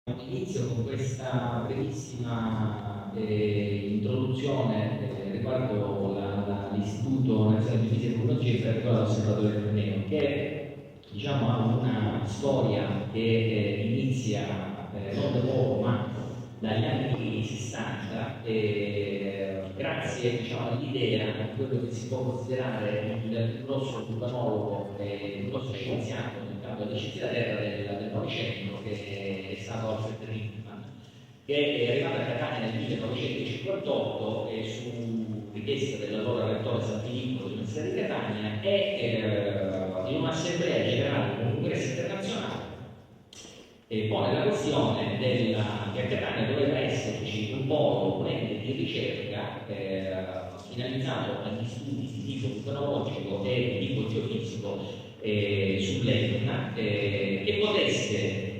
Inizio con questa brevissima introduzione riguardo l'Istituto Nazionale di Fisica e Tecnologia in particolare l'Osservatorio del Torneo, che diciamo, ha una storia che inizia non da poco ma dagli anni 60 grazie diciamo, all'idea di quello che si può considerare il più grosso urbanologo e il grosso scienziato nel campo delle scienze della Terra del Novecento, che è stato Alfred Richtman, che è arrivato a Catania nel 1958 e su richiesta dell'allora rettore San Filippo dell'Università di Catania e in un'assemblea generale del congresso internazionale pone la questione che a Catania doveva esserci un polo potente di ricerca finalizzato agli studi di tipo tecnologico e di tipo geofisico sull'Etna che potesse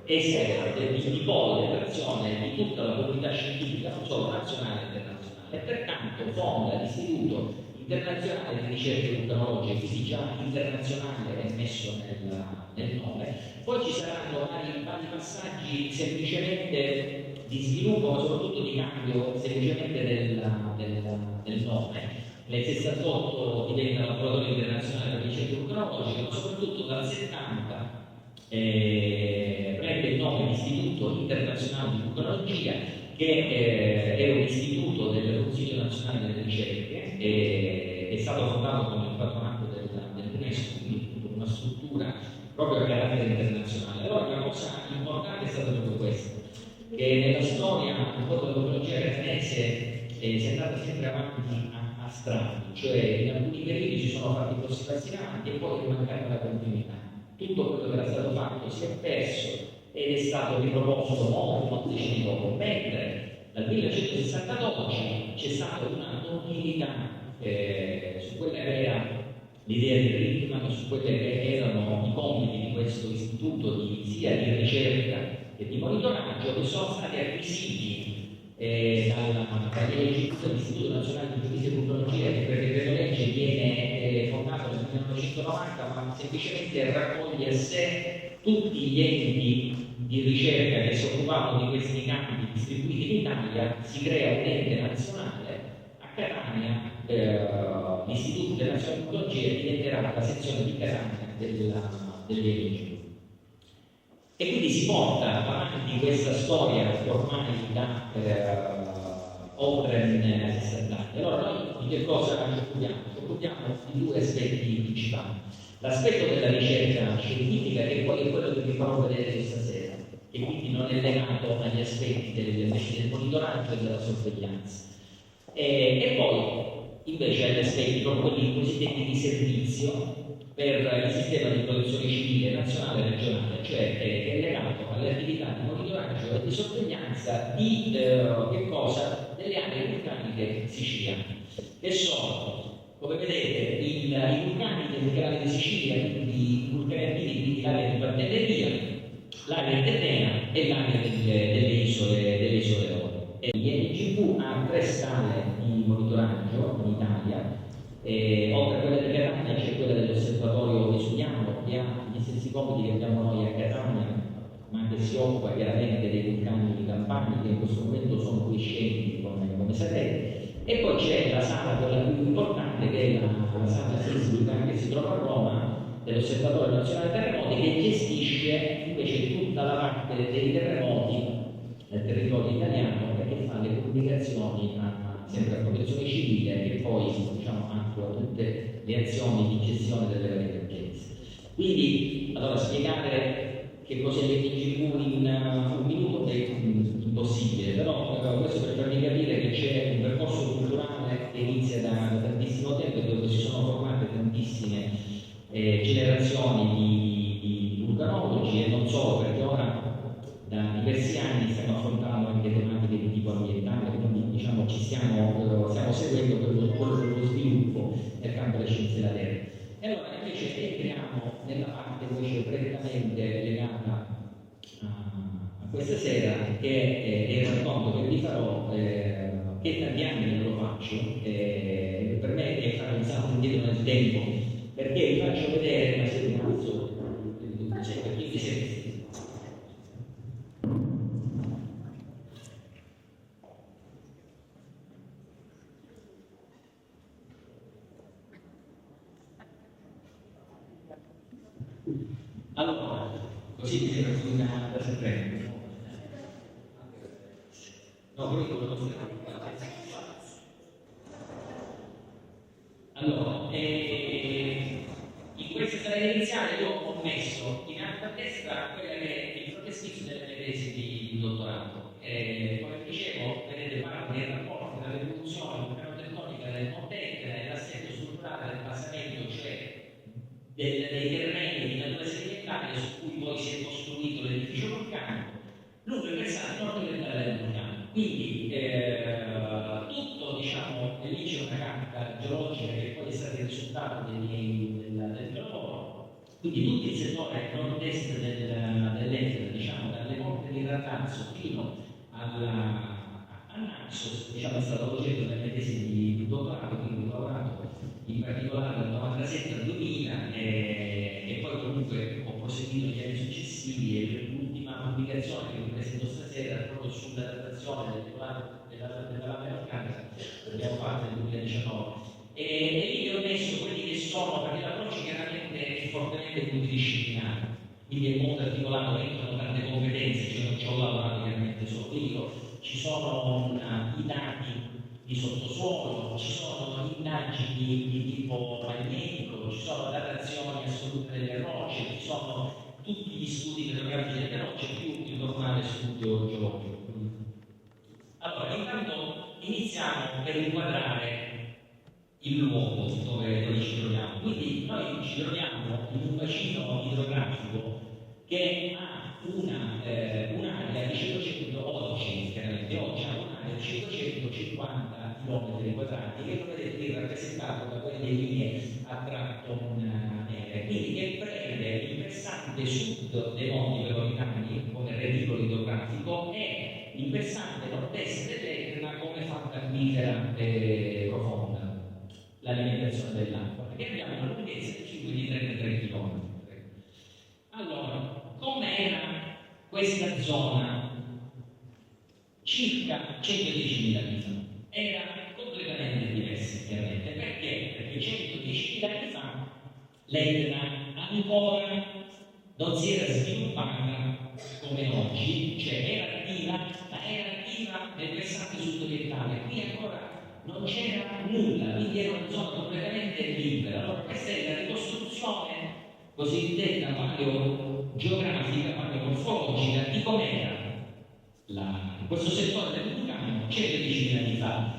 essere il polo di attrazione di tutta la comunità scientifica, non solo nazionale e internazionale, e pertanto fonda l'Istituto Internazionale di Ricerche Vulcanologiche, quindi già internazionale è messo nel nome. Poi ci saranno vari passaggi semplicemente di sviluppo, ma soprattutto di cambio semplicemente del nome. Nel 68 diventa Laboratorio Internazionale per Ricerche Vulcanologiche, ma soprattutto dal 70 prende il nome di Istituto Internazionale di Vulcanologia, che è un istituto del Consiglio Nazionale delle Ricerche, è stato fondato con il patronato dell'UNESCO, quindi una struttura proprio a carattere internazionale. Allora una cosa importante è stata proprio questa, che nella storia un po' della tecnologia catanese si è andata sempre avanti a strati, cioè in alcuni periodi si sono fatti grossi passi in avanti e poi è mancata la continuità. Tutto quello che era stato fatto si è perso ed è stato riproposto molti decenni dopo, mentre dal 1960 ad oggi c'è stata una continuità su quella che era l'idea di Richtman, su quelli che erano i compiti di questo istituto sia di ricerca che di monitoraggio, che sono stati acquisiti dagli leggi dell'Istituto Nazionale di Fisica e Vulcanologia, che per decreto legge viene fondato nel 1990, ma semplicemente raccoglie a sé tutti gli enti di ricerca che si occupavano di questi campi distribuiti in Italia. Si crea un ente nazionale a Catania. L'Istituto Nazionale di Tecnologia diventerà la sezione di Catania dell'ENG. E quindi si porta avanti questa storia ormai da oltre 60 anni. Allora noi di che cosa ci occupiamo? Ci occupiamo di due aspetti principali. L'aspetto della ricerca scientifica, che poi è quello che vi farò vedere questa sera, e quindi non è legato agli aspetti del monitoraggio e della sorveglianza. E poi invece agli aspetti proprio quelli cosiddetti di servizio per il sistema di protezione civile nazionale e regionale, cioè che è legato alle attività di monitoraggio e di sorveglianza di che cosa? Delle aree vulcaniche siciliane, che sono, come vedete, i vulcani del canale di Sicilia, quindi i vulcani attivi, quindi l'area di Pantelleria, l'area di Ternea e l'area delle isole Eolie. L'INGV ha 3 scale di monitoraggio in Italia. Oltre a quella di Catania c'è quella dell'Osservatorio Vesuviano, che ha gli stessi compiti che abbiamo noi a Catania, ma che si occupa chiaramente dei vulcani di Campania, che in questo momento sono quiescenti come satelliti. E poi c'è la sala, quella più importante, che è la sala sismica, che si trova a Roma, dell'Osservatorio Nazionale Terremoti, che gestisce invece tutta la parte dei terremoti nel territorio italiano, perché fa le comunicazioni sempre a protezione civile e poi diciamo anche a tutte le azioni di gestione delle varie emergenze. Quindi, allora, spiegare che cos'è l'INGV in un minuto è impossibile, però questo per farvi capire che c'è un percorso culturale che inizia da tantissimo tempo, dove si sono formate tantissime generazioni di vulcanologi, e non solo, perché ora da diversi anni stiamo affrontando anche tematiche di tipo ambientale, quindi diciamo stiamo seguendo quello sviluppo nel campo delle scienze della Terra. E allora invece entriamo nella parte invece prettamente legata a questa sera, che è il racconto che vi farò, che tanti anni non lo faccio, per me è fare un salto indietro nel tempo, perché vi faccio vedere una serie di canzoni, quindi Allora, così mi sembra che una da sempre. No, però io volevo dire. Allora, in questa slide iniziale io ho messo in alto a destra quella che è il frontespizio delle mie tesi di dottorato. Come dicevo, vedete parte dei rapporti tra l'evoluzione tettonica del monte Etna e l'assetto strutturale del basamento, cioè dei terreni di natura sedimentale su cui poi si è costruito l'edificio vulcanico, lungo il versante nord-orientale del vulcano. Quindi tutto, diciamo, lì c'è una carta geologica che poi è stata il risultato del mio lavoro, quindi tutto il settore nord-est dell'Etna, diciamo, dalle porte di Radazzo fino a Naxos, diciamo, è stato oggetto delle tesi di dottorato, quindi ho lavorato in particolare dal 97 al 2000 e poi comunque ho proseguito negli anni successivi e l'ultima pubblicazione che vi presento stasera è proprio sulla datazione della lava vulcanica che abbiamo fatto nel 2019 e lì ho messo quelli che sono, perché l'approccio chiaramente è fortemente multidisciplinare, quindi è molto articolato, entrano tante competenze, cioè non ci ho lavorato chiaramente solo io, ci sono i dati di sottosuolo, ci sono indagini di tipo magnetico, ci sono datazioni assolute delle rocce, ci sono tutti gli studi petrografici delle rocce più il normale studio geologico. Allora, intanto iniziamo per inquadrare il luogo dove ci troviamo. Quindi noi ci troviamo in un bacino idrografico che ha un'area di 512, chiaramente oggi ha un'area di 550 km quadrati che lo vedete qui rappresentato da quelle linee a tratto nere, quindi che prende il versante sud dei monti peloritani come reticolo idrografico e il versante nord-est dell'Etna come falda acquifera profonda, l'alimentazione dell'acqua, perché abbiamo una lunghezza di 33 km. Allora, com'era questa zona circa 110.000 anni fa? Era completamente diversa, chiaramente. Perché? Perché 110.000 anni fa l'Etna ancora non si era sviluppata come oggi, cioè era attiva, ma era attiva nel versante sud-orientale, qui ancora non c'era nulla, quindi era una zona completamente libera. Allora, questa è la ricostruzione cosiddetta paleogeografica, paleomorfologica di com'era questo settore del vulcano 110.000 anni fa.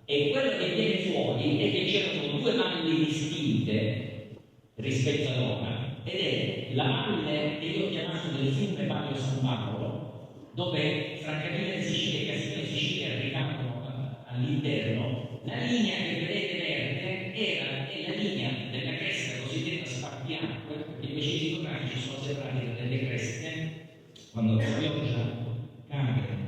E quello che viene fuori è che c'erano due valli distinte rispetto ad ora, ed è la valle che io ho chiamato del fiume Palio San Paolo, dove fra Capitale Sicilia e Castiglione Sicilia ricadono all'interno. La linea che vedete verde è la linea della cresta cosiddetta spartiacque, perché i bacini idrografici sono separati da delle creste quando la pioggia cambia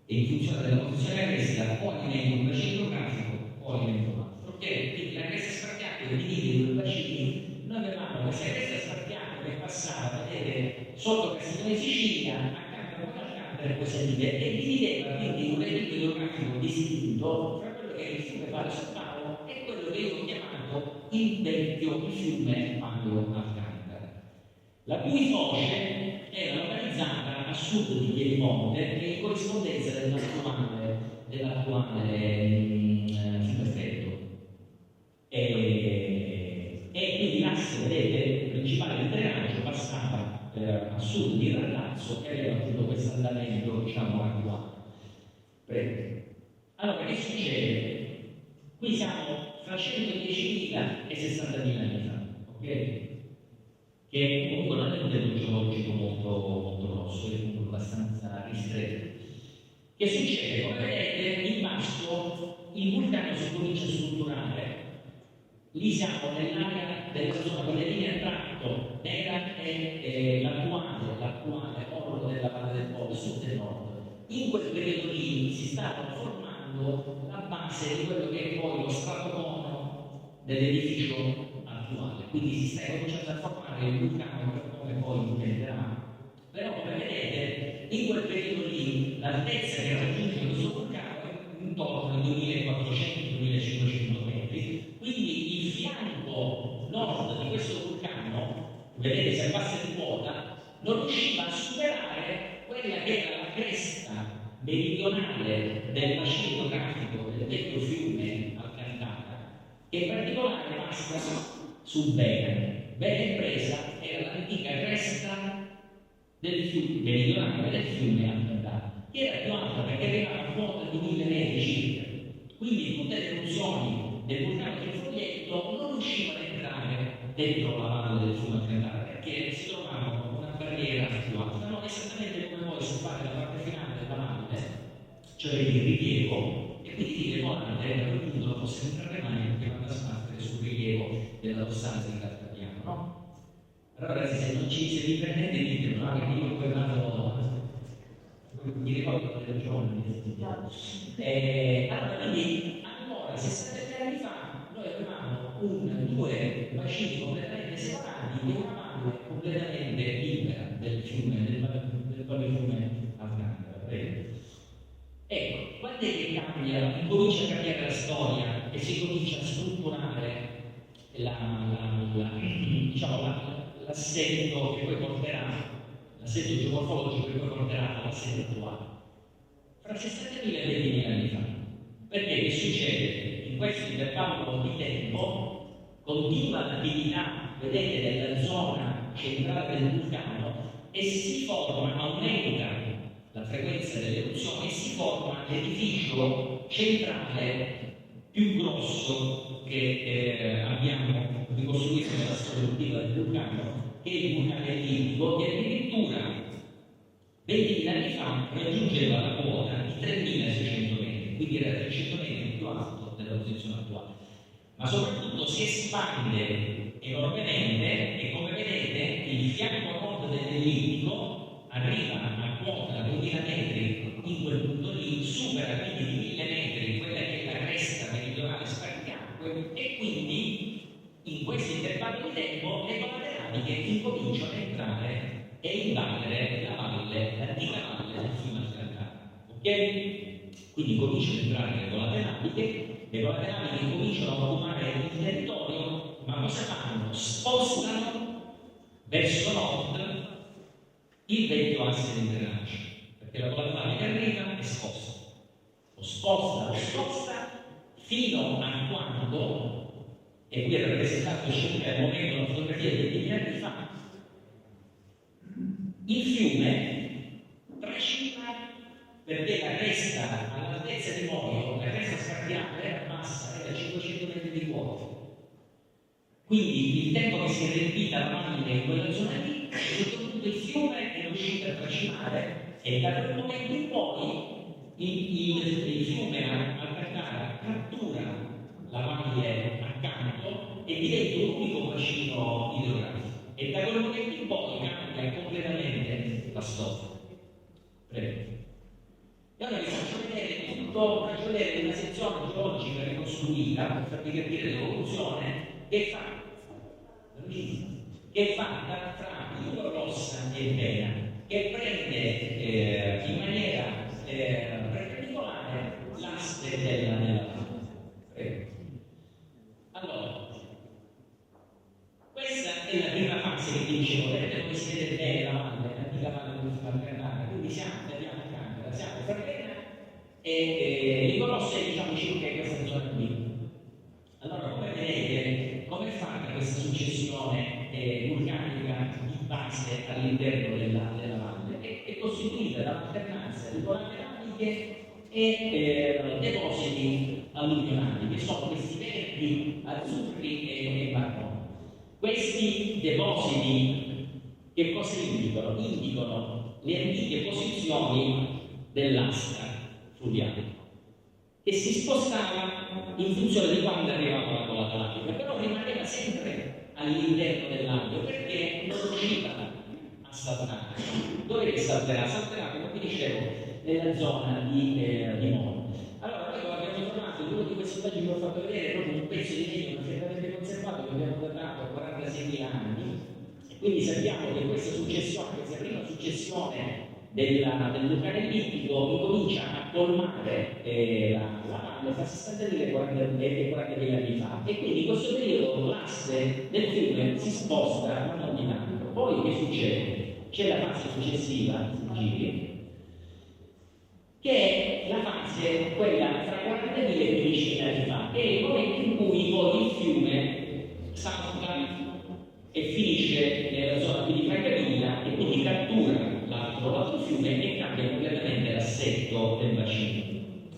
e in funzione della posizione della cresta o alimenta un bacino idrografico o alimenta un altro. Ok? Quindi la cresta spartiacque divide i due bacini. Noi avevamo questa cresta spartiacque che passava, vedete, sotto Castiglione Sicilia, accanto a Alcantara e poi salive, e divideva quindi un reticolo idrografico distinto fra quello che è il fiume Palio San Paolo e quello che io ho chiamato il vecchio fiume Palio Alcantara. La cui foce era localizzata a sud di Piedimonte e in corrispondenza dell'attuale fiume Stretto. E quindi l'asse, vedete, principale del drenaggio passava a sud di Randazzo e aveva tutto questo andamento, diciamo, attuale. Prego. Allora, che succede? Qui siamo fra 110.000 e 60.000 anni fa, ok? Che comunque non è un modello geologico molto grosso, è comunque abbastanza ristretto. Che succede? Come vedete, in basso il vulcano si comincia a strutturare. Lì siamo nell'area della zona con le linee a tratto nera e l'attuale orlo della Valle del Po, sud e nord. In quel periodo lì si stava formando la base di quello che è poi lo stratocono dell'edificio attuale. Quindi si sta cominciando a formare il vulcano per come poi intenderà. Però come vedete, in quel periodo lì l'altezza che raggiunge questo vulcano è intorno ai 2400-2500 metri. Quindi il fianco nord di questo vulcano vedete se a bassa di quota, non riusciva a superare quella che era la cresta meridionale del bacino idrografico del vecchio fiume Alcantara, che in particolare passa su Bene. Bene presa era l'antica cresta del fiume meridionale del fiume Alcantara, che era più alta perché arrivava a quota di 1000 metri circa. Quindi tutte le eruzioni del vulcano del Foglietto non riuscivano a entrare dentro la valle del fiume Alcantara perché si trovavano con una barriera più alta, no? Esattamente come voi se fate la parte finale della valle, cioè il rilievo, e quindi le volante era ritenuto non possono entrare mai perché vanno a sbattere sul rilievo della dorsale di Cartapiano, no? Allora ragazzi, se non ci si riprendete ditelo, no? Perché io poi vado, mi ricordo delle giorni. Allora, quindi ancora 63 anni fa noi avevamo due bacini completamente separati e una valle completamente libera del fiume, del proprio fiume Alcantara. Ecco, quando è che cambia, comincia a cambiare la storia e si comincia a strutturare l'assetto che poi porterà, l'assetto geomorfologico che poi porterà all'assetto attuale? Fra 60.000 e 20.000 anni fa. Perché che succede? In questo intervallo di tempo continua l'attività, vedete, della zona centrale del vulcano e si forma, aumenta la frequenza delle eruzioni e si forma l'edificio centrale più grosso che abbiamo ricostruito nella storia evolutiva del vulcano, che è il vulcano ellinnico, che addirittura 20.000 anni fa raggiungeva la quota di 3.600 metri, quindi era 300 metri più alto della posizione attuale. Ma soprattutto si espande enormemente e come vedete il fianco nord dell'ellinnico arriva a quota 2.000 metri in quel punto lì, supera quindi di 1.000 metri quella che è la cresta meridionale spartiacque e quindi in questo intervallo di tempo le colaterali che incominciano a entrare e invadere la valle, l'antica valle del fiume Alcantara. Ok? Quindi cominciano ad entrare le colaterali che cominciano a occupare il territorio, ma cosa fanno? Spostano verso nord il vecchio asse di drenaggio, perché la collaterale che arriva è sposta. Lo sposta fino a quando, e qui è rappresentato al momento la fotografia di 20.000 anni fa, il fiume trascina perché la cresta all'altezza di Morio, la cresta spartiacque era bassa, era 500 metri di quota. Quindi il tempo che si è riempita la valle in quella zona lì, tutto il fiume è riuscito a trascinare e da quel momento in poi il fiume Alcantara cattura la valle accanto e diventa un unico bacino idrografico. E da quel momento in poi cambia completamente la storia. Prego. E ora vi faccio vedere una sezione geologica ricostruita per farvi capire l'evoluzione che è fatta fra Iuro Rossa e Bena, che prende in maniera perpendicolare l'asse della valle. Prego. Allora, questa è la prima fase che vi dicevo, vedete come si vede bene la valle, l'antica valle del fiume Alcantara, quindi siamo fra Bena e Iuro Rossa è circa questa zona qui. Allora, come vedete, come è fatta questa successione vulcanica di base all'interno della valle? È costituita dall'alternanza di colaterali e depositi alluvionali, che sono questi verdi, azzurri e marroni. Questi depositi che cosa indicano? Indicano le antiche posizioni dell'asta fluviale, che si spostava in funzione di quando arrivava la colla atlantica, però rimaneva sempre all'interno dell'ambito perché non riusciva a saltare. Dove che salterà? Salterà, come vi dicevo, nella zona di Moro. Allora, noi abbiamo trovato in uno di questi sondaggi che ho fatto vedere proprio un pezzo di legno perfettamente conservato che abbiamo datato a 46.000 anni, e quindi sappiamo che questa successione, questa prima successione del vulcano olimpico incomincia a colmare la valle fra 60.000 e 40.000 anni fa, e quindi in questo periodo l'asse del fiume si sposta ma non di tanto. Poi che succede? C'è la fase successiva, che è la fase quella fra 40.000 e 15.000 anni fa, che è il momento in cui poi il fiume salta e finisce nella zona più di Francavilla e quindi cattura l'altro fiume e cambia completamente l'assetto del bacino.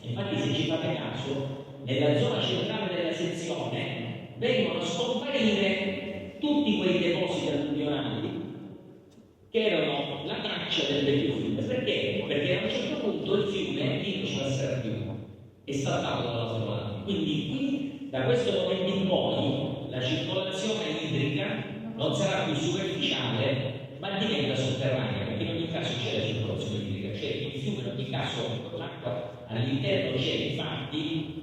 Infatti, se ci fate caso, nella zona centrale della sezione vengono a scomparire tutti quei depositi alluvionali che erano la traccia del vecchio fiume. Perché? Perché a un certo punto il fiume non ci passerà più, è saltato dall'altro lato. Quindi qui, da questo momento in poi, la circolazione idrica non sarà più superficiale, ma diventa sotterranea, perché in ogni caso c'è la circolazione idrica, cioè il fiume in ogni caso l'acqua all'interno c'è. Infatti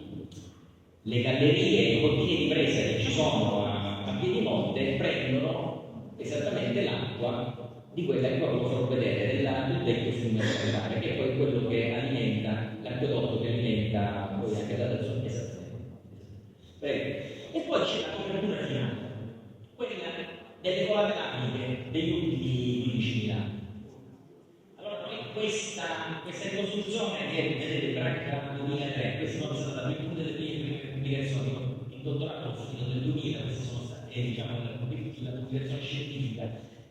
le gallerie e i cortili di presa che ci sono a Piedimonte prendono esattamente l'acqua di quella che proprio farò vedere del vecchio fiume Salvatore, che è poi quello che alimenta l'acquedotto che alimenta poi anche la zona. Esattamente. Prego. E poi c'è la copertura finale, quella delle colate laviche degli ultimi 15.000 anni. Allora noi questa ricostruzione che vedete Branca 2003, questa è stata una delle mie pubblicazioni in dottorato, ho finito nel 2000, queste sono state diciamo la pubblicazione scientifica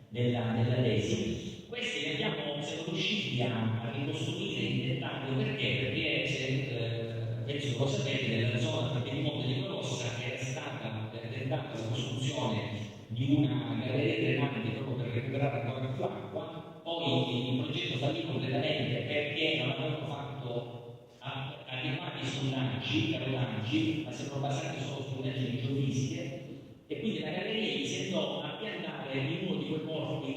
della tesi. Questi siamo riusciti a ricostruire in dettaglio perché penso lo sapete, nella zona tra Piedimonte e Liquorossa era stata tentata la costruzione di una galleria drenante proprio per recuperare ancora più acqua. Poi il progetto fallì completamente perché non avevano fatto adeguati sondaggi, carotaggi, ma si erano basati solo su immagini geofisiche, e quindi la galleria iniziò a piantare in uno di quei porti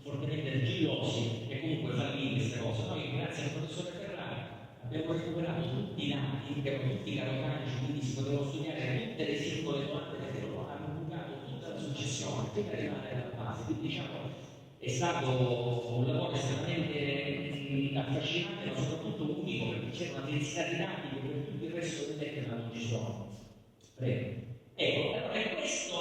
fortemente argillosi e comunque fallì questa cosa. Noi, grazie al professore Ferrari, abbiamo recuperato tutti i dati, che erano tutti i carotaggi, quindi si potevano studiare tutte le singole domande che hanno bucato tutta la successione prima di arrivare alla base. Quindi diciamo è stato un lavoro estremamente affascinante, ma soprattutto unico, perché c'era una densità di dati che per tutto il resto del tecnico non ci sono. Prego. Ecco, allora questo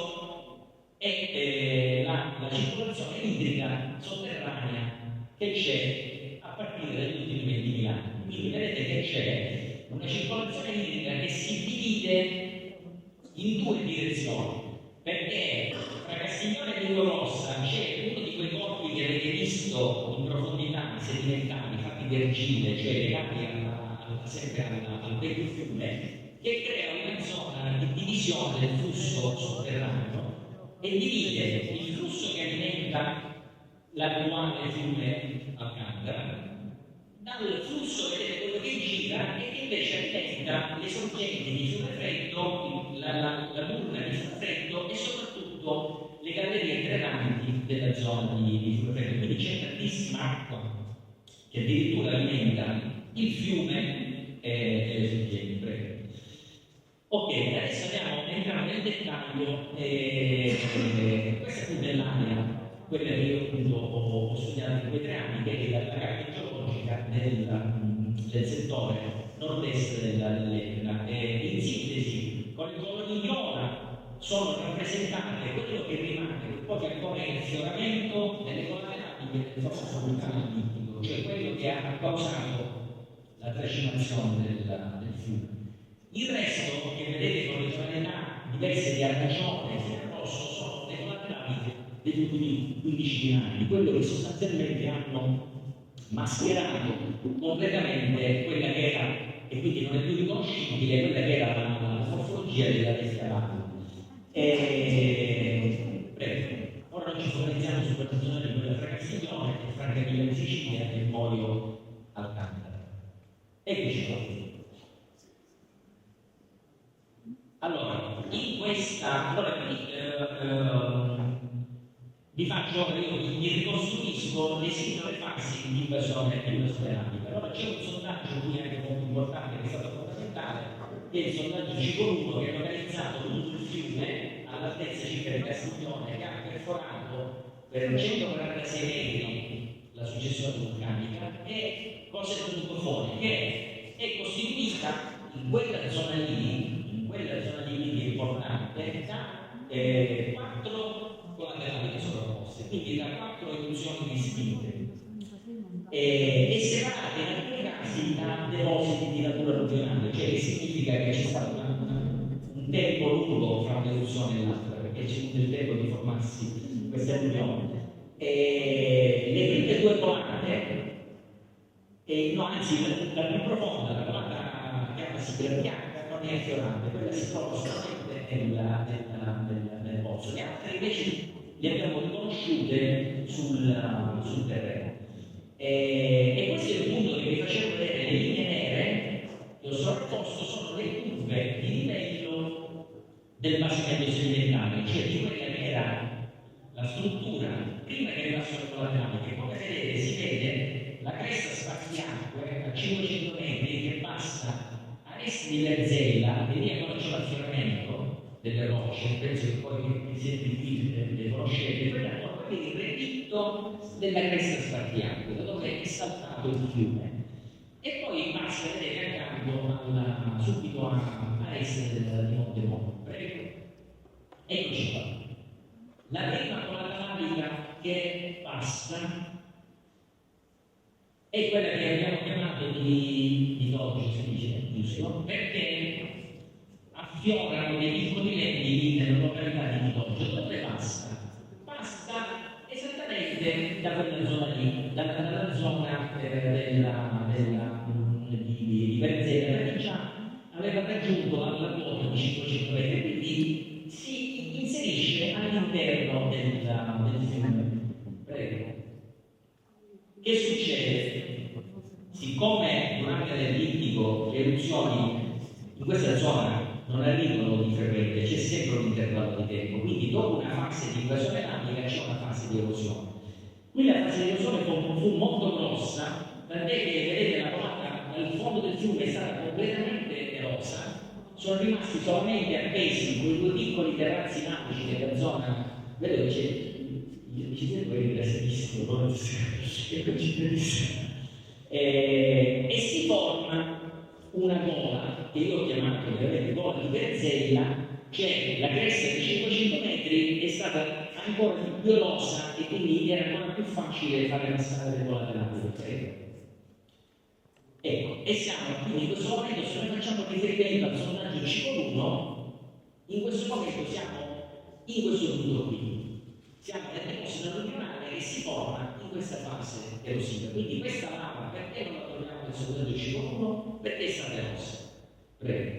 è la circolazione idrica sotterranea che c'è a partire dagli ultimi 20.000 anni. Quindi vedete che c'è una circolazione idrica che si divide in due direzioni, perché tra Castiglione e Liquorossa c'è uno di quei corpi che avete visto in profondità sedimentali, fatti di argille, cioè legati sempre al vecchio fiume, che crea una zona di divisione del flusso sotterraneo e divide il flusso che alimenta l'attuale fiume Alcantara dal flusso, vedete, quello che gira e che invece alimenta le sorgenti di fiume freddo, la burna di fiume freddo e soprattutto le gallerie drenanti della zona di fiume freddo. Quindi c'è tantissima acqua che addirittura alimenta il fiume e le sorgenti. Prego. Ok, adesso entriamo nel dettaglio. Questa è appunto l'area, quella che io appunto ho studiato in quei 3 anni, che è la carta geologica del settore nord-est dell'Etna. In sintesi, con il colore di viola sono rappresentate quello che rimane, un po' che ancora è il fioramento delle colate laviche del famoso vulcano olimpico, cioè quello che ha causato la tracimazione del fiume. Il resto, che vedete con le tonalità diverse di arancione e di rosso, sono le colate laviche degli ultimi 15.000 anni, quello che sostanzialmente hanno mascherato completamente quella che era, e quindi non è più riconoscibile, quella che era la morfologia della vecchia valle. Prego. Ora noi ci focalizziamo su questa zona di quella fra Castiglione e Francavilla in Sicilia e il Morio Alcantara. Eccoci qua. Allora, in questa, vi ricostruisco le singole fasi di invasione atlantica. Allora c'è un sondaggio qui anche molto importante che è stato fondamentale, che è il sondaggio Cicoluno, che ha localizzato tutto il fiume all'altezza circa di Castiglione, che ha perforato per 146 metri la la successione vulcanica, e cosa è venuto fuori? Che è costituita in quella zona lì che è importante, da 4 collaterali sovrapposte, quindi da 4 eruzioni distinte, e separate in alcuni casi da depositi di natura alluvionale, cioè che significa che c'è stato un tempo lungo fra un'eruzione e l'altra, perché c'è avuto il tempo di formarsi questa alluvione. Le prime 2 colate, no, anzi la più profonda, la colata chiamasi bianca, non è affiorante, quella si trova solamente nel pozzo. Le altre invece le abbiamo riconosciute sul terreno. E questo è il punto che vi facevo vedere. Le linee nere che ho sovrapposto sono le curve di livello del basamento sedimentale, cioè di quella che era la struttura prima che arrivasse al collaterale, che come vedete si vede la cresta spartiacque a 500 metri che passa a est di Verzella, e lì ancora c'è l'affioramento delle rocce, penso che poi vi siete qui le conoscete, quella è ancora il relitto della cresta spartiacque, da dove è saltato il fiume. E poi basta vedere accanto subito a est di Montemollo. Prego. Eccoci qua. La prima collateralica che passa è quella che abbiamo chiamato di Doggio, si dice giusto, perché affiorano dei piccoli letti nella località di Doggio. Dove passa? Passa esattamente da quella zona lì, dalla zona di Verzella, perché già aveva raggiunto la quota di 500 metri, quindi si inserisce all'interno del fiume. Prego. Che succede? Siccome durante l'ellittico le eruzioni in questa zona non arrivano di frequente, c'è sempre un intervallo di tempo, quindi dopo una fase di invasione lavica c'è una fase di erosione. Qui la fase di erosione fu molto grossa, tant'è che vedete la colata dal fondo del fiume è stata completamente erosa, sono rimasti solamente appesi quei 2 piccoli terrazzi nautici della zona, vedo che c'è ci siete voi rilassatissimo, non è concitatissimo, e si forma una gola che io ho chiamato ovviamente gola di Verzella, cioè la cresta di 500 metri è stata ancora più erosa e quindi era ancora più facile fare passare le collaterali. Ecco, e siamo quindi in questo momento, se noi facciamo riferimento al sondaggio C1, in questo momento siamo in questo punto qui. Siamo nel deposito alluvionale che si forma in questa fase erosiva. Quindi questa lava, perché non la troviamo nel sondaggio C1? Perché è stata erosa. Prego.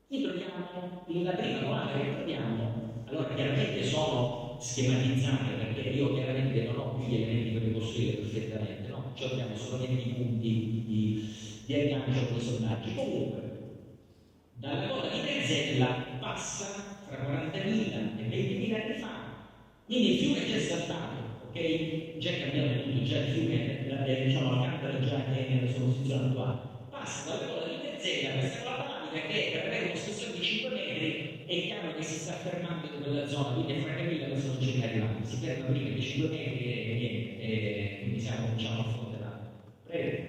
Qui troviamo la prima colata che troviamo. Allora chiaramente sono schematizzate, perché io chiaramente non ho qui gli elementi per ricostruire perfettamente, no? Ci abbiamo solamente i punti di aggancio con i sondaggi. Comunque, dalla coda di Verzella passa tra 40.000 e 20.000 anni fa, quindi il fiume è già saltato, ok? Già cambiato tutto, già il fiume, diciamo, la Cantara già è nella sua posizione attuale. Passa dalla coda di Verzella, questa colata lavica che per avere una spessore di 5 metri è chiaro che si sta fermando in quella zona, quindi a Francavilla questo non c'è mai arrivato, si ferma prima di 5 metri e niente, quindi siamo, diciamo, a fronte là. Prego.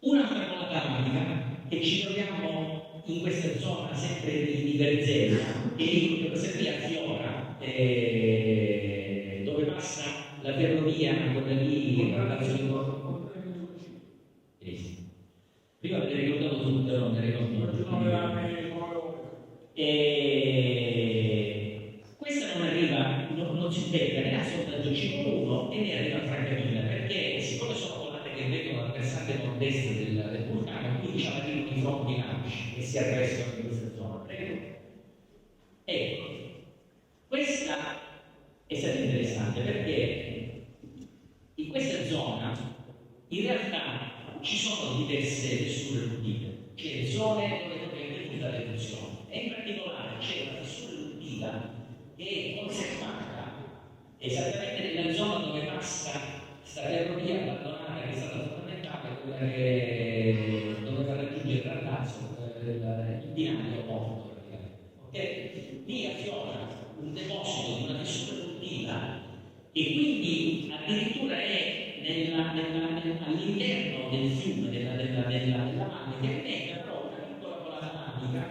Un'altra colata lavica che ci troviamo in questa zona sempre di Verzella, e questa qui affiora dove passa la ferrovia, quella lì, prima avete ricordato tutto, non ne ricordo. Questa non arriva, non si becca né a sondaggio C1 e ne arriva a Francavilla, perché siccome sono colate che vengono dal versante nord-est del vulcano, quindi diciamo arrivano i fronti nautici che si arrestano in questa zona. Prego. Ecco, questa è stata interessante perché in questa zona in realtà ci sono diverse fessure eruttive, c'è zone dove è venuta l'eruzione e in particolare c'è una fessura eruttiva che è conservata esattamente nella zona dove passa questa ferrovia abbandonata che è stata fondamentale, quella che doveva raggiungere il randazzo, il binario morto praticamente. Okay? Lì affiora un deposito di una fessura eruttiva e quindi addirittura è all'interno del fiume, della valle, che rimette però una piccola colata magica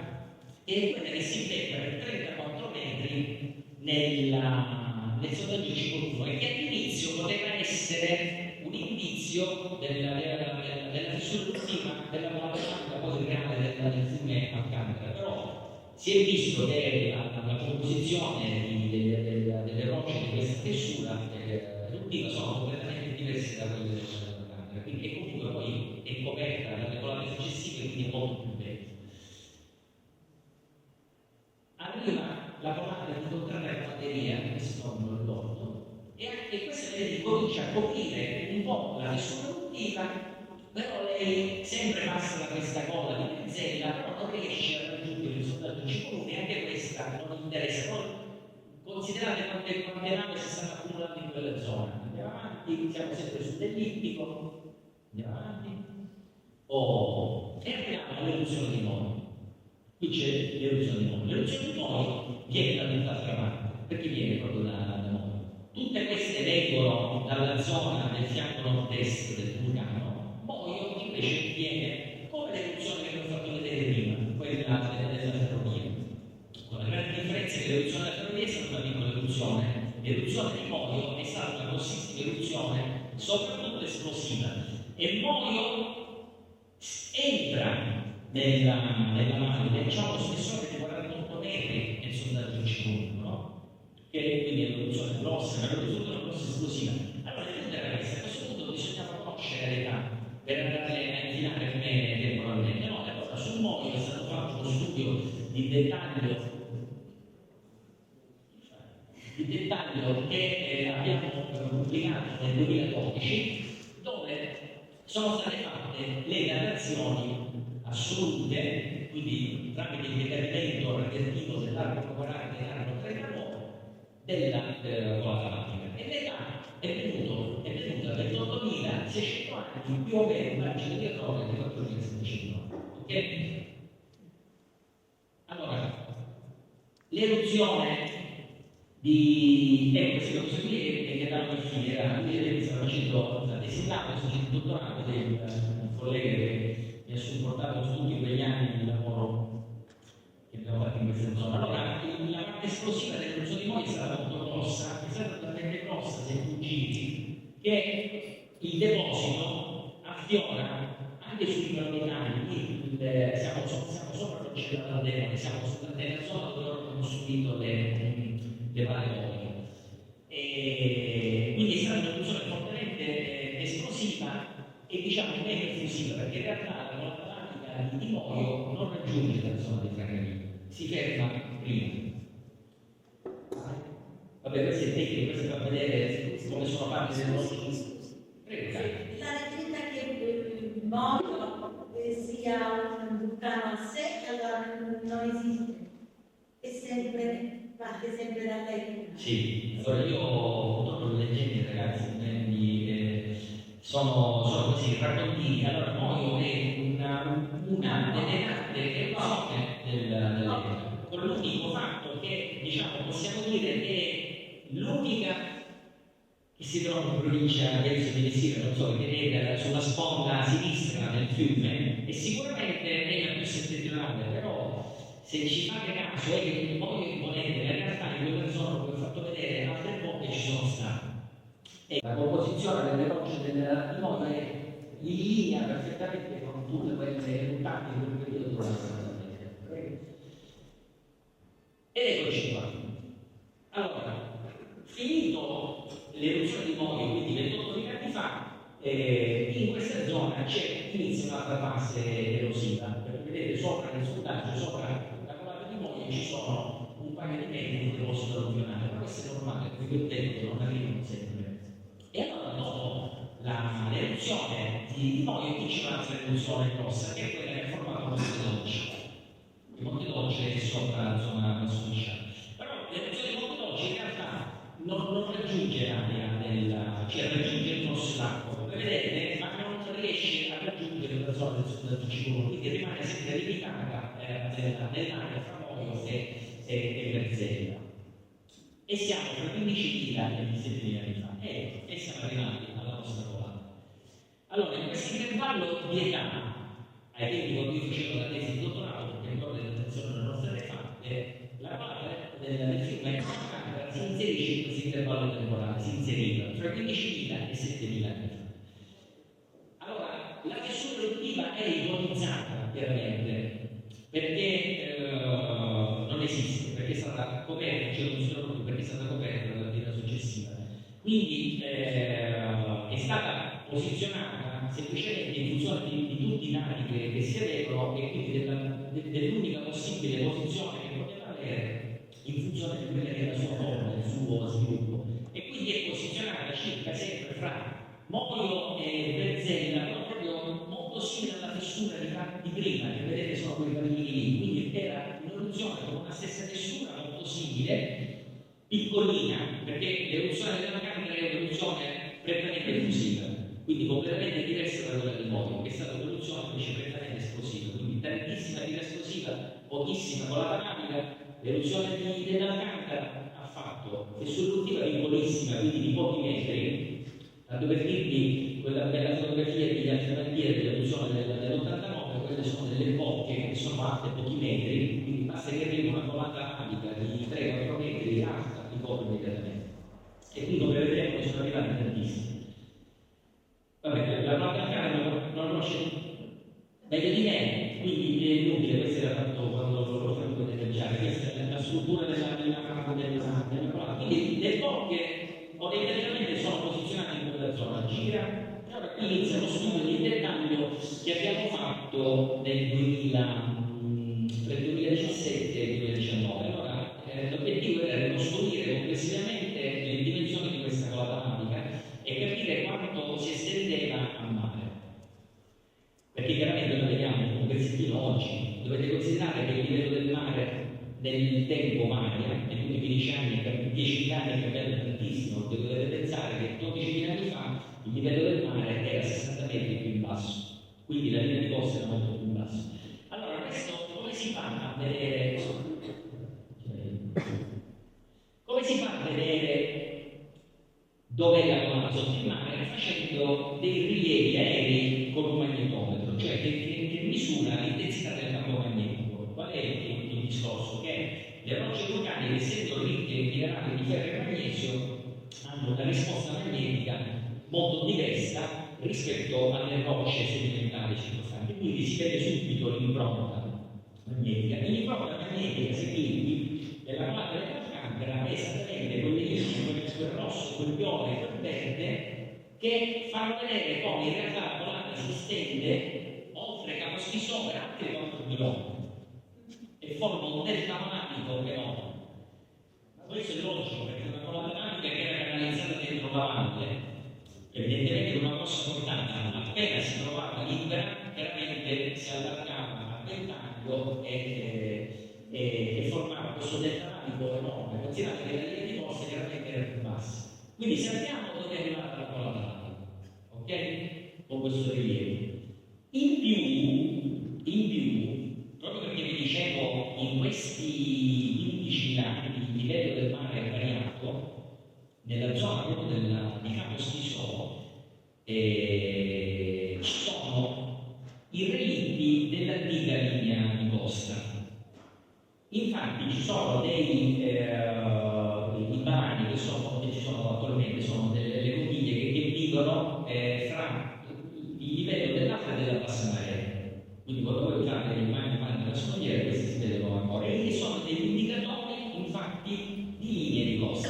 che è quella che si inventa per 34 metri nel sondaggio Cicoluno e che all'inizio poteva essere un indizio della fessura ultima della colata magica poi reale del fiume Alcantara, però si è visto che la composizione delle rocce di questa fessura eruttiva sono completamente diverse da quelle dell'Alcantara, quindi e comunque poi è coperta dalle colate successive, quindi è molto più bella. Arriva la colata di incontrare la batteria che si trovano nell'orto e questa lei comincia a coprire un po' la fessura eruttiva, però lei sempre passa da questa coda di mezzella, però non riesce a raggiungere il sondaggio Cicoluno e anche questa non interessa. Poi considerate quante navi si stanno accumulando in quella zona. Andiamo avanti, siamo sempre sull'ellittico, andiamo avanti. E arriviamo all'eruzione di Mori. Qui c'è l'eruzione di Mori. L'eruzione di Mori viene da tutt'altra parte, perché viene proprio da Mori. Tutte queste vengono dalla zona del fianco nord-est del vulcano, Moio invece viene come l'eruzione che vi ho fatto vedere prima, quella della ferrovia. Con la grande differenza che l'eruzione della ferrovia è stata una piccola eruzione. L'eruzione di Moio è stata una grossissima eruzione, soprattutto esplosiva. E Moio entra nella valle, diciamo lo spessore di 48 metri nel sondaggio Cicoluno, no? Che quindi è un'eruzione grossa, una grossa esplosiva. Allora, il punto era questo: a questo punto bisognava conoscere l'età per andare a infilare bene temporalmente. No, allora sul Moio è stato fatto uno studio di dettaglio che abbiamo pubblicato nel 2012, dove sono state fatte le datazioni assolute, quindi tramite il decadimento relativo dell'arco 40 e dell'arco 39 della colata maggica. E l'età è venuta per 8.600 anni più o meno un margine di errore di 4.700. Ok? Allora, l'eruzione questa cosa qui è che danno in filiera, quindi stava facendo la tesi laurea, sto facendo il dottorato del collega che mi ha supportato in tutti quegli anni di lavoro che abbiamo fatto in questa zona. Allora, la parte esplosiva dell'eruzione di Moio è stata molto grossa, è stata talmente grossa, se fuggiti, che il deposito affiora anche sui piramidali, quindi siamo sopra l'oceano Atlantico, siamo nella zona dove loro hanno subito le varie modiche. Quindi è stata un'eruzione fortemente esplosiva e diciamo meno effusiva, perché in realtà la colata maggica di Moio non raggiunge la zona di Francavilla, si ferma prima. Vabbè, queste tecniche, queste fa vedere come sono fatte le nostre. Prego, la leggenda che Moio sia un vulcano a sé, allora non esiste, è sempre parte sempre da lei. Sì, allora io purtroppo le leggende, ragazzi, sono così raccontini. Allora Moio è una delle tante eruzioni dell'epoca, con l'unico fatto che diciamo possiamo dire che è l'unica che si trova in provincia di Messina, non so, che è sulla sponda sinistra del fiume, e sicuramente è la più settentrionale, però se ci fate caso è che Moio imponente, in realtà in quella zona, come ho fatto vedere, altre poche ci sono state. E la composizione delle rocce di Moio è in linea perfettamente con tutte quelle eruttate in quel periodo della ed eccoci qua. Allora, finito l'eruzione di Moio, quindi 28.000 anni fa, in questa zona inizia un'altra fase erosiva. Perché vedete sopra nel sondaggio, sopra la colata di Moio ci sono un paio di metri di deposito alluvionale, ma questo è normale, perché il tempo non arrivano sempre. E allora dopo l'eruzione di Moio qui c'è un'altra eruzione grossa, che è quella che ha formato Monte Dolce. Il Monte Dolce è sopra la zona strisciale. Però l'eruzione di Monte Dolce in realtà non raggiunge l'area cioè raggiunge il grosso dell'acqua, come vedete, ma non riesce a raggiungere la zona del Cicoluno, quindi rimane sempre limitata nell'area fra Moio e Verzella. e siamo tra 15.000 e 17.000 anni fa e siamo arrivati alla nostra colata. Allora, in questo intervallo di età, ai tempi quando io facevo la tesi di dottorato, perché ancora le attenzioni non sono state fatte, la colata del fiume si inserisce in questo intervallo temporale, si inseriva tra 15.000 e 7.000 anni fa. Allora, la fessura eruttiva è ipotizzata chiaramente perché non esiste, perché è stata coperta, c'è un solo perché è stata coperta dalla vita successiva. Quindi è stata posizionata semplicemente in funzione di tutti i dati che si avevano e quindi dell'unica possibile posizione che poteva avere in funzione di quella che era la sua forma, il suo sviluppo. E quindi è posizionata circa sempre fra Moio e Berzella, però proprio molto simile alla fessura di prima, che vedete sono quei bambini lì, quindi era un'eruzione con una stessa fessura molto simile, piccolina, perché l'eruzione della Candra è un'eruzione prettamente fusiva, quindi completamente diversa da quella di Moio, che è stata un'eruzione invece prettamente esplosiva, quindi tantissima vita esplosiva, pochissima colata navica. L'eruzione della Candra ha fatto fessura eruttiva piccolissima, quindi di pochi metri. Tanto per dirvi, quella bella fotografia di Alfibandiere dell'eruzione dell'89, quelle sono delle bocche che sono alte pochi metri, quindi basta che arrivi una colata navica di 3-4 metri alta, ti copre immediatamente. E qui come vedremo sono arrivati tantissimi. Vabbè, la colata navica non conosce meglio di me, quindi è inutile, questo era fatto quando lo fatto vedere, questa è la struttura della colata. Quindi le bocche orientativamente sono posizionate in quella zona, gira, e ora qui inizia lo studio di dettaglio che abbiamo fatto nel 2017 e 2019. Allora, l'obiettivo era ricostruire complessivamente le dimensioni di questa colata navica e capire quanto si estendeva a mare. Perché chiaramente noi vediamo un pezzettino oggi, dovete considerare che il livello del mare nel tempo varia, negli ultimi 10 anni, per 10 anni è cambiato tantissimo, perché dovete pensare che 12.000 anni fa il livello del mare era 60 metri più in basso, quindi la linea di costa era molto più in basso. Allora, questo come si fa a vedere? Come si fa a vedere dov'è la colata sotto il mare? Facendo dei rilievi aerei con un magnetometro, cioè che misura l'intensità del campo magnetico. Qual è il discorso? Che le rocce vulcaniche, essendo ricche in minerali di ferro e magnesio, hanno una risposta magnetica molto diversa rispetto alle rocce sedimentali circostanti. Quindi si vede subito l'impronta magnetica. E l'impronta magnetica, se quindi della colata della Candra, è esattamente quelle linee, quel rosso, quel viola e quel verde, che fanno vedere come in realtà la colata si estende oltre Capo Stisò per altri 4 km e forma un delta magmatico enorme. Questo è logico perché una colata magmatica che era canalizzata dentro la valle, evidentemente una grossa portata, appena si trovava libera, chiaramente si allargava a ventaglio e formava questo delta magmatico enorme. Considerate che la linea di costa chiaramente era più bassa. Quindi sappiamo dove è arrivata la colata magmatica, ok? Con questo rilievo. In più, proprio perché vi dicevo, in questi 15 anni il livello del mare è variato, nella zona proprio di Capo Stisò ci sono i relitti dell'antica linea di costa. Infatti ci sono dei barani che ci sono attualmente, sono delle conchiglie che vivono fra il livello dell'acqua e della bassa marea. Quindi quando voi usate le immagini della scogliera, questi si vedono ancora. E sono degli indicatori, infatti, di linee di costa.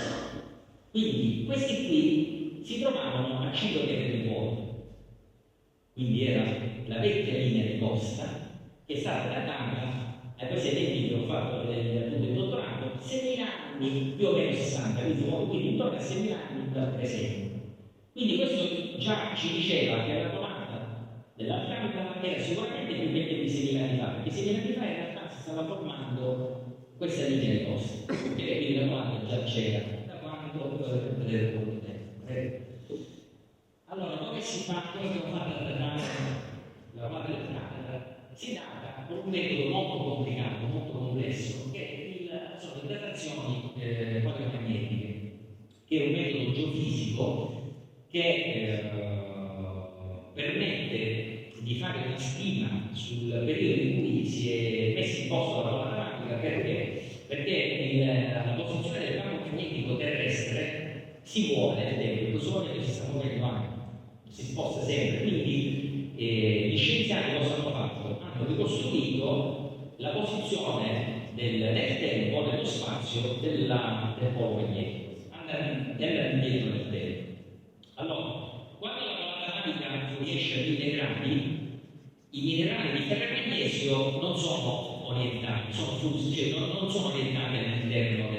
Quindi questi qui si trovavano a 5 metri di vuoto. Quindi era la vecchia linea di costa che è stata datata, a questi tempi che ho fatto il dottorato, 6.000 anni, più o meno 60, quindi intorno a 6.000 anni dal presente. Quindi questo già ci diceva che la colata della Candra era sicuramente più vecchia di 6.000 anni fa, perché 6.000 anni fa in realtà si stava formando questa linea di costa, perché quindi la colata già c'era, da quando potete vedere un po' di tempo. Allora, come si fa? Come abbiamo fatto a datare la colata della Candra? Si data con un metodo molto complicato, molto complesso, che è il sono le datazioni paleomagnetiche, che è un metodo geofisico che permette di fare una stima sul periodo in cui si è messo in posto la colonna magnetica. Perché la posizione del campo magnetico terrestre si muove nel tempo, in questo momento si sta muovendo anche, si sposta sempre, quindi gli scienziati cosa hanno fatto? Hanno ricostruito la posizione nel tempo, nello spazio del polo magnetico, andando indietro nel tempo. Allora, quando la colonna magnetica fuoriesce a 1000 gradi, i minerali di ferro e magnesio non sono orientati, sono flussi, cioè non sono orientati all'interno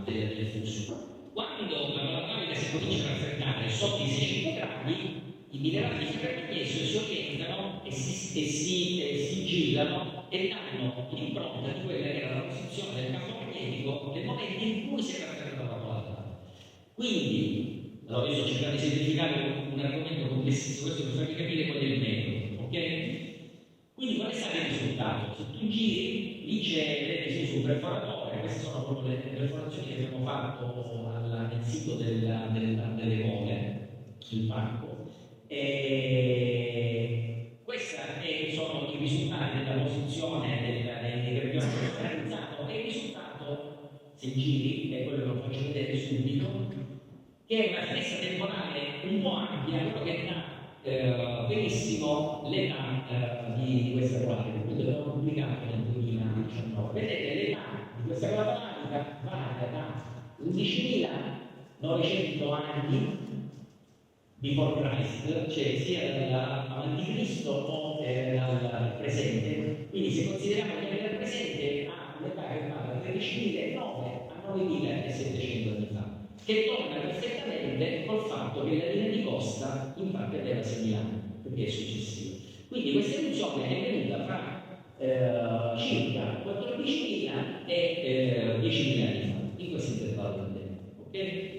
del flusso. Quando la colonna magnetica si comincia a raffreddare sotto i 600 gradi, i minerali di ferro e magnesio si orientano e si girano e danno l'impronta di quella che era la posizione del campo magnetico nel momento in cui si è raffreddata la colonna. Quindi, allora io sto cercando di semplificare un argomento complessissimo, questo per farvi capire qual è il metodo, ok? Quindi qual è stato il risultato? Se tu giri, lì c'è, vedete su un perforatore, queste sono proprio le perforazioni che abbiamo fatto nel sito delle cove, sul parco. E questi sono i risultati della posizione che abbiamo analizzato, e il risultato, se giri, è quello che lo faccio vedere subito, che è una finestra temporale un po' ampia, però che dà benissimo l'età di questa colonna, quindi l'abbiamo pubblicato nel 2019. Vedete, l'età di questa colonna varia da 11.900 anni before Christ, cioè sia dall'avanti Cristo o dal presente. Quindi se consideriamo che nel presente ha un'età che va da 13.009 a 9.700 anni fa, che torna perfettamente col fatto che la linea di costa infatti aveva 6.000 anni, perché è successiva. Quindi questa eruzione è venuta fra circa 14.000 e 10.000 anni fa, in questo intervallo di tempo. Okay?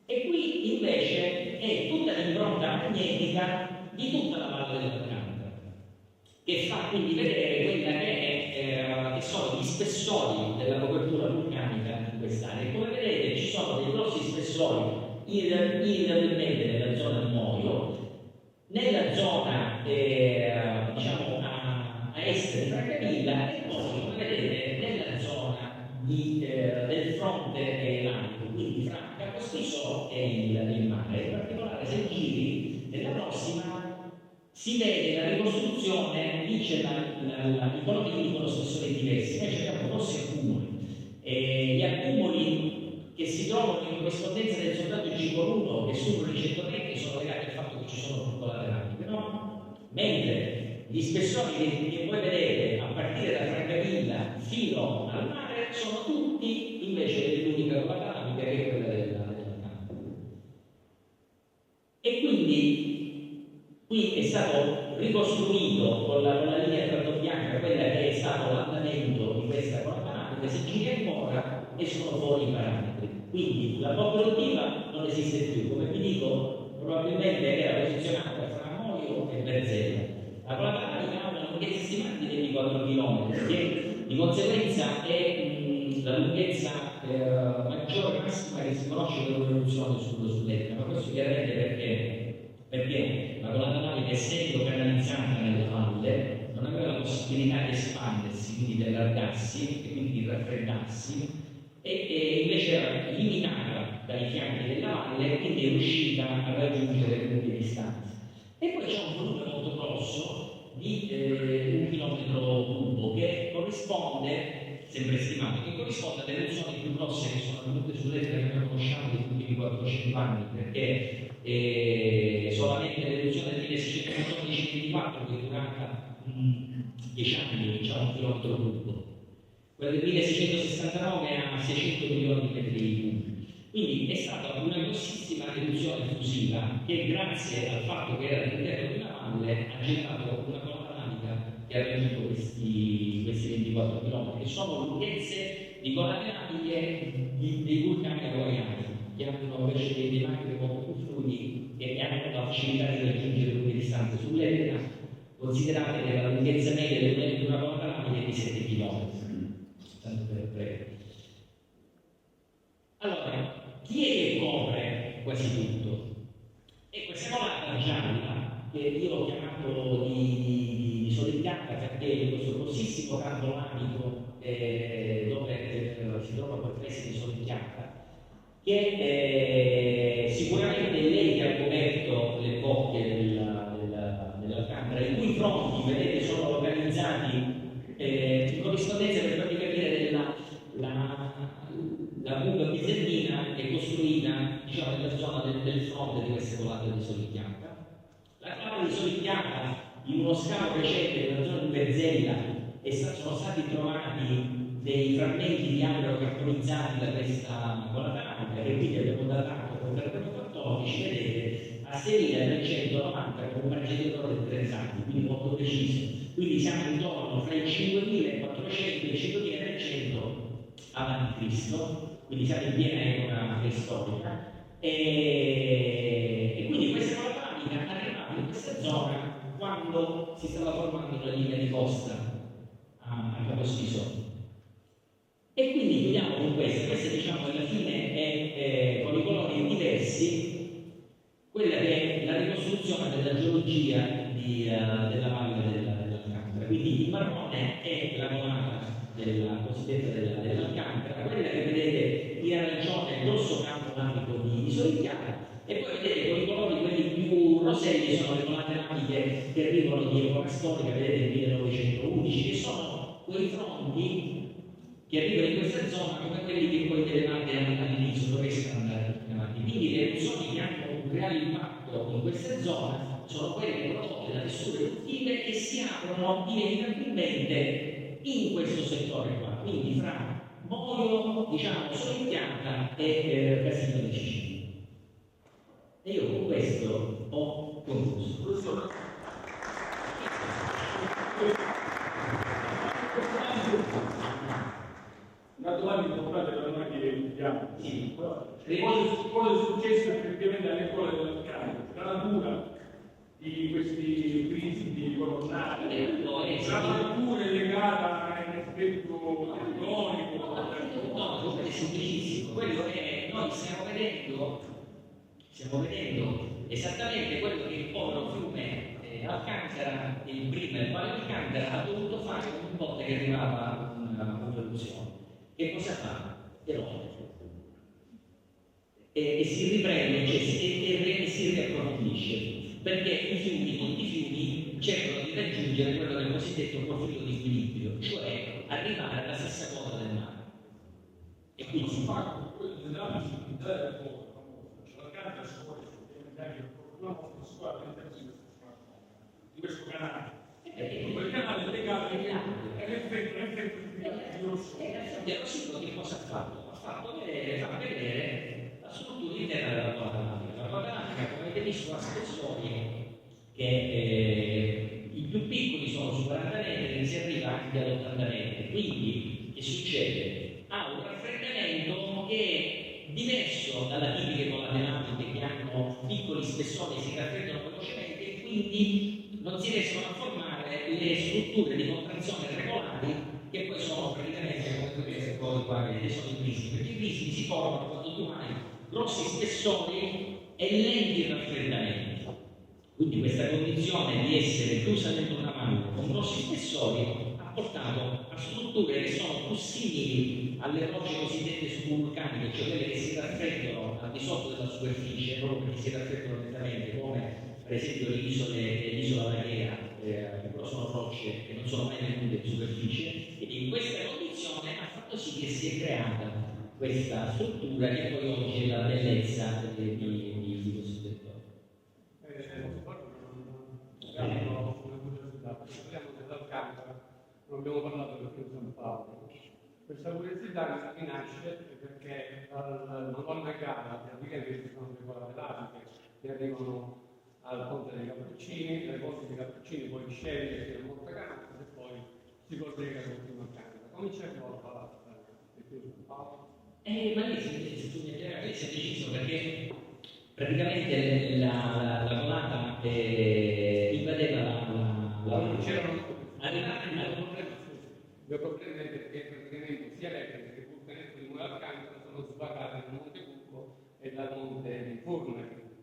E qui invece è tutta l'impronta magnetica di tutta la valle del Vulcano, che fa quindi vedere quella che sono gli spessori della copertura vulcanica di quest'area. Come vedete ci sono dei grossi spessori irreversibilmente nella zona di Moio, nella zona diciamo a est di Francavilla, e poi come vedete nella zona del fronte elanico, quindi fra Capostiso e il mare. In particolare se giri nella prossima si vede la ricostruzione, lì c'è i colori dicono spessori diversi, noi abbiamo grossi accumuli. Gli accumuli che si trovano in corrispondenza del soldato G1 che superano i 100 metri sono legati al fatto che ci sono fruttolate radiche, no? Mentre gli spessori che voi vedete a partire da Francavilla fino al mare sono tutti invece dell'unica colata radica che è quella del campo. E quindi qui è stato ricostruito con la linea trattobianca quella che è stato l'andamento di questa colata radica. Se giri ancora escono fuori i parametri. Quindi la cooperativa non esiste più, come vi dico, probabilmente era posizionata fra Moio e Berzella. La colata radica ha una lunghezza stimata di 24 km, che di conseguenza è la lunghezza maggiore massima che si conosce per un'eruzione sull'Etna, ma questo chiaramente perché la colonna magnetica, essendo canalizzata nella valle, non aveva la possibilità di espandersi, quindi di allargarsi e quindi di raffreddarsi, e invece era limitata dai fianchi della valle e quindi è riuscita a raggiungere lunghe distanze. E poi c'è un volume molto grosso di 1 chilometro cubo che corrisponde, sempre stimato, che corrisponde alle eruzioni più grosse che sono avvenute sull'Etna che noi conosciamo negli ultimi 400 anni, perché solamente l'eruzione del 1614-24 che è durata 10 anni, diciamo 1 chilometro cubo. Quella del 1669 ha 600 milioni di metri cubi. Quindi è stata una grossissima eruzione fusiva che, grazie al fatto che era all'interno di una valle, ha generato una colonna magnetica che ha raggiunto questi 24 km, che sono lunghezze di colonne magnifiche dei vulcani hawaiani, che hanno invece dei magnifici molto più fluidi e hanno la facilità di raggiungere lunghe distanze sull'Etna. Considerate che la lunghezza media di una colonna magnetica è di 7 km. Allora, chi è che copre quasi tutto? E questa colata gialla, che io l'ho chiamato di solidiata perché questo grossissimo campo lamico dove si trova quel paese di solidiata, che sicuramente è lei che ha coperto le bocche dell'Alcantara, i cui fronti, vedete, sono localizzati in corrispondenza, per farvi capire, la buca pisellina è costruita, diciamo, nella zona del fronte di queste colate di Solichianca. La colata di Solichianca, in uno scavo recente nella zona di Berzella, sono stati trovati dei frammenti di albero carbonizzati da questa colata, che quindi abbiamo datato con il 14, vedete, a 6.390 con un margine di errore di 30 anni, quindi molto preciso. Quindi siamo intorno fra i 5.400 e i 5.300 avanti Cristo, quindi siamo in piena epoca preistorica. E quindi questa colata arrivava in questa zona quando si stava formando la linea di costa a Capostrisotto. E quindi chiudiamo con questa diciamo alla fine è con i colori diversi, quella che è la ricostruzione della geologia della valle dell'Alcantara. Quindi il marrone è la colata della cosiddetta dell'Alcantara, quella che vedete in arancione è il grosso campo lamico di Solichiana, e poi vedete con i colori quelli più roselli sono le colate lamiche che arrivano di epoca storica, vedete nel 1911, che sono quei fronti che arrivano in questa zona come quelli che poi vedevate all'inizio, dove stanno andando avanti. Quindi le eruzioni che hanno un reale impatto in questa zona sono quelle prodotte da testure eruttive che si aprono inevitabilmente in questo settore qua, quindi fra Moio, diciamo, Solichianca e Castiglio di Sicilia. E io con questo ho concluso. Una domanda importante per noi che vediamo. Sì. Cosa è successo effettivamente alle scuole dell'Alcantara? La natura di questi principi colonnari, la natura è legata a un aspetto tectonico. No, è semplicissimo. Quello che noi stiamo vedendo esattamente quello che il povero fiume Alcantara, il prima il quale Alcantara ha dovuto fare un ponte che arrivava a un'eruzione. Che cosa fa? Erode. E si riprende, cioè, e si riapprofondisce, perché i fiumi, tutti i fiumi, cercano di raggiungere quello del cosiddetto profilo di equilibrio, cioè arrivare alla stessa quota del mare. E quindi si fa. Di questo canale. Quel canale è legato all'effetto di rosso. E così che cosa ha fatto? Fa vedere la struttura interna della colata lamica. La colata lamica, come avete visto, ha spessori che i più piccoli sono su 40 metri, si arriva anche ad 80 metri. Quindi, che succede? Ha un raffreddamento che è diverso dalla tipica colate lamiche che hanno piccoli spessori e si raffreddano velocemente, e quindi non si riescono a formare le strutture di contrazione regolari che poi sono praticamente come queste cose qua, vedete, sono i prismi, perché i prismi si formano quando tu hai grossi spessori e lenti raffreddamenti. Quindi questa condizione di essere chiusa dentro una mano con grossi spessori ha portato a strutture che sono più simili alle rocce cosiddette subvulcaniche, cioè quelle che si raffreddano al di sotto della superficie, proprio perché si raffreddano lentamente, come per esempio l'isola Laghiera, che però sono rocce che non sono mai venute in superficie. Quindi in questa condizione ha fatto sì che si è creata questa struttura che poi oggi è la bellezza di questo settore. Parliamo dell'Alcantara, non abbiamo parlato del San Paolo. Questa curiosità nasce perché la Madonna Cara, praticamente sono le colate lamiche che arrivano al ponte dei Cappuccini, dai ponti dei Cappuccini poi scende fino a Montacanazzo e poi si collega con il Alcantara. Come c'è la palazza di San Paolo? Ma lì si è deciso perché praticamente la colata invadeva la c'erano due problemi perché praticamente sia l'Epica che il vulcanesso di Alcantara sono sbagate in un dei furni,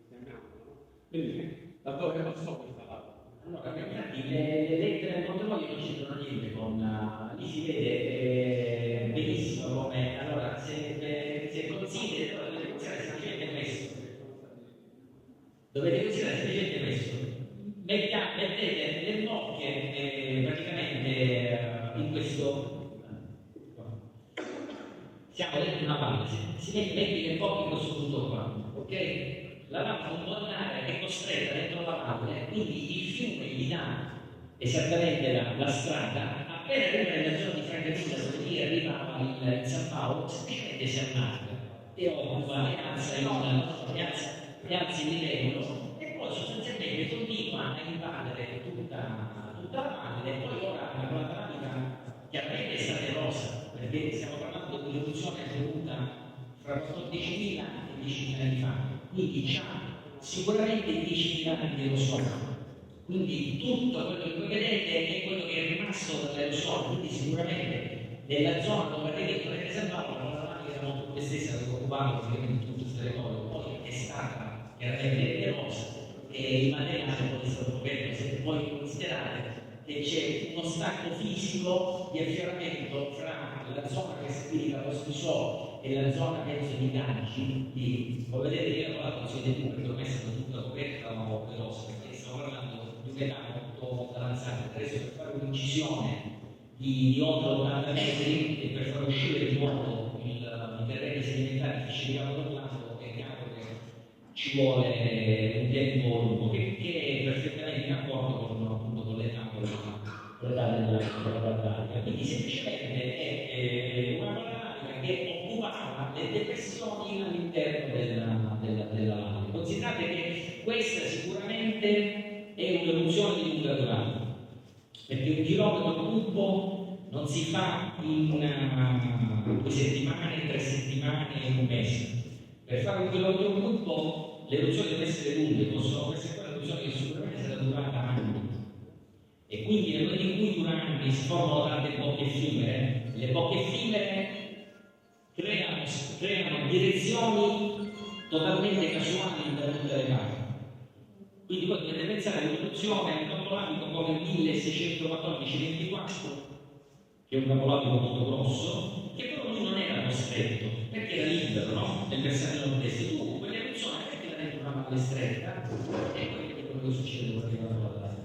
chiamiamolo, no? Quindi da dove passò questa lava? Allora, infatti le lettere del Montemoglio non c'entrano niente con... lì si vede benissimo come... Allora, se consideri, allora dovete considerare semplicemente questo. Dovete considerare semplicemente questo. Mettete le nocche praticamente in questo... Siamo dentro una base. Si metti le nocche in questo punto qua, ok? La lava non può andare, è costretta dentro la valle, quindi il fiume gli dà esattamente la strada. Appena arriva nella zona di Francavilla, dove lì arriva il San Paolo, semplicemente si allarga e occupa e alza il livello e poi sostanzialmente continua a invadere tutta la valle. E poi ora la panoramica chiaramente è stata erosa, perché stiamo parlando di un'evoluzione avvenuta fra 14.000 e 10.000 anni fa. Quindi c'ha sicuramente 10.000 anni di erosione. Quindi tutto quello che voi vedete è quello che è rimasto dall'erosione, quindi sicuramente nella zona dove avete San Paolo la lava era molto più estesa, che occupava ovviamente tutto il territorio, poi è stata chiaramente erosa e il materiale poi è stato coperto. Se poi considerate che c'è uno stacco fisico di affioramento fra la zona che si dedica allo Spisò e la zona penso di Ganci, come vedete io ho fatto siete tu perché ormai è stata tutta coperta o veloce, perché stiamo parlando di un'età molto avanzata. Adesso per fare un'incisione di oltre 80 metri e per far uscire di nuovo i terreni sedimentari che ci arrivano dall'alto, è chiaro che ci vuole un tempo lungo, che è perfettamente in accordo con l'età della pratica. Quindi semplicemente è una pratica che occupava le depressioni all'interno della valle. Considerate che questa sicuramente è un'eruzione di lunga durata, perché 1 chilometro cubo non si fa in 2 settimane, 3 settimane e 1 mese. Per fare 1 chilometro cubo le eruzioni devono essere lunghe, possono essere quelle eruzioni che sicuramente sarà durata anni. E quindi nel momento in cui durante anni si formano tante bocche effimere, le bocche effimere creano direzioni totalmente casuali da tutte le parti. Quindi voi dovete pensare all'evoluzione a un capolamico come il 1614-24, che è un capolamico molto grosso, che però lui non era costretto, perché era libero, no? Nel versante nord-est. Tu quell'evoluzione mettila dentro una valle stretta e poi vedi quello che succede quando arriva la valle.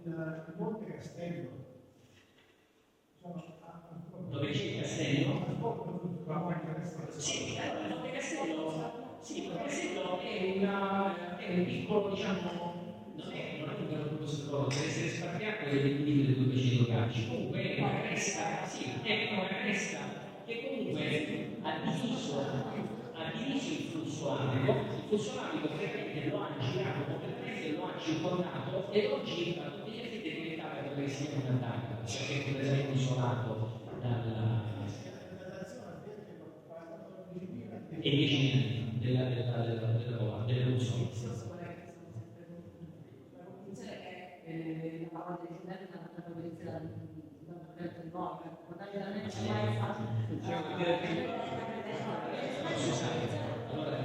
Il Monte Castello, dove c'è il castello? Sì, il Monte Castello è un piccolo, diciamo, non è un vero propositorio, deve essere spartiato delle due bacini locali. Comunque è una cresta, è una cresta che comunque ha diviso il flusso avico. Il flusso avico praticamente lo ha girato completamente, lo ha circondato e lo gira a tutti gli effetti è diventata quella che si chiama un'Antartide, perché è completamente isolato dalla e 10 anni dell'evoluzione. Allora,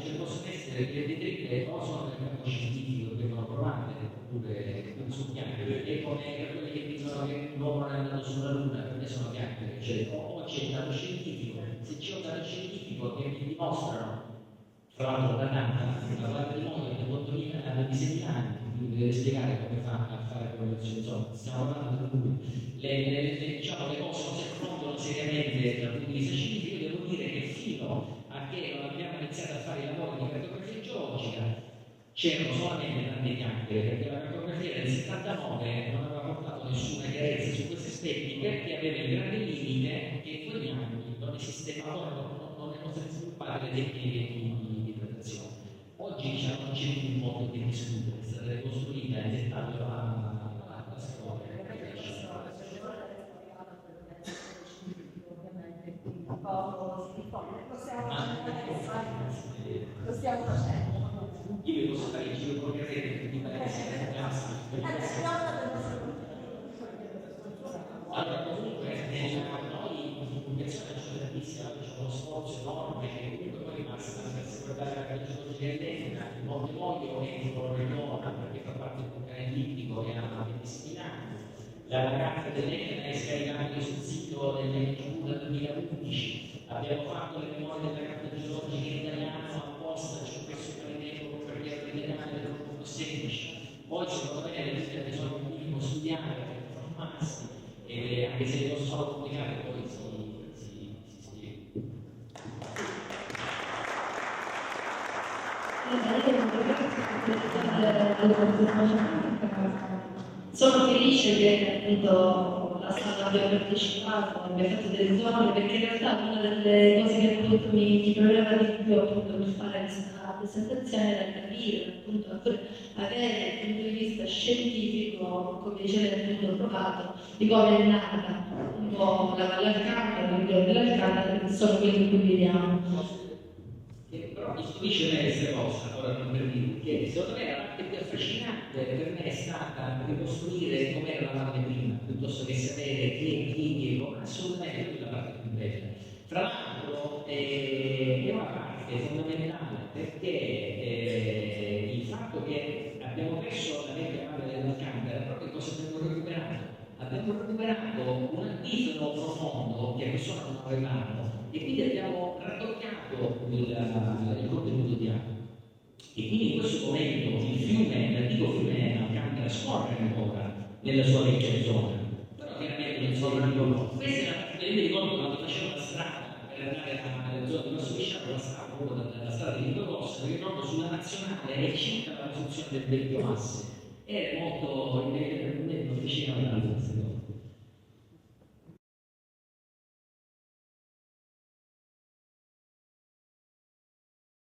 ci possono essere delle detrite o sono nel campo scientifico che vengono provate, oppure su chiacchiere, e come quelli che dicono che l'uomo non è andato sulla Luna, perché sono chiacchiere, cioè, o c'è un dato scientifico, se c'è un dato scientifico che mi dimostrano, tra l'altro da Dante, una parte di mondo che 26.000 anni, quindi deve spiegare come fa a fare correlazione, insomma, stiamo parlando di lui. Diciamo le cose non si affrontano seriamente dal punto di vista scientifico, devo dire che fino a che non abbiamo iniziato a fare i lavori di cartografia geologica c'erano solamente tante chiacchiere, perché la cartografia del 79 non aveva portato nessuna chiarezza su questi aspetti, perché aveva il grande limite che in quegli anni non esisteva, non erano state sviluppate le tecniche di datazione. Oggi diciamo non c'è più un modo di discutere, è stata ricostruita e gettata la storia. Lo stiamo facendo. Io vi posso fare il giro con le rete di allora comunque noi in comunicazione c'è tantissima, c'è uno sforzo enorme Moio entro Regione perché fa parte del vulcano ellittico e ha 26.000 anni. La ragazza dell'Etna è scaricata sul sito dell'NGU dal 2011. Abbiamo fatto le memorie della carta geologica in italiano apposta, ci ho messo un tempo per perché l'italiano è molto semplice. Poi secondo me le liste bisogna un minimo studiare per informarsi, e anche se non sono complicate poi si spiega. Sono felice che appunto la sala abbia partecipato, abbia fatto delle zone, perché in realtà una delle cose che appunto mi premeva di più appunto per fare questa presentazione era capire, appunto, avere dal punto di vista scientifico, come dicevo appunto provato, di come è nata un po' la Valle Alcantara, il Rio dell'Alcantara, che sono quelli in cui viviamo. Però mi stupisce me questa cosa, ora non per dire, che secondo me la parte più affascinante per me è stata ricostruire com'era la valle prima, piuttosto che sapere chi e come, assolutamente quella è la parte più bella. Tra l'altro è una parte fondamentale perché il fatto che abbiamo perso la vecchia valle dell'Alcantara, però che cosa abbiamo recuperato? Abbiamo recuperato un acquifero profondo che persone non avevano e quindi abbiamo raddoppiato il contenuto di acqua. E quindi in questo momento il fiume, l'antico fiume Alcantara scorre ancora nella sua vecchia zona, però chiaramente non si ricordo. Questa è mi ricordo quando facevo la strada per andare alla zona di Masso Pisciano, la strada proprio dalla strada di Vito Rosso, mi ricordo sulla nazionale è circa la posizione del vecchio asse. Era molto vicino alla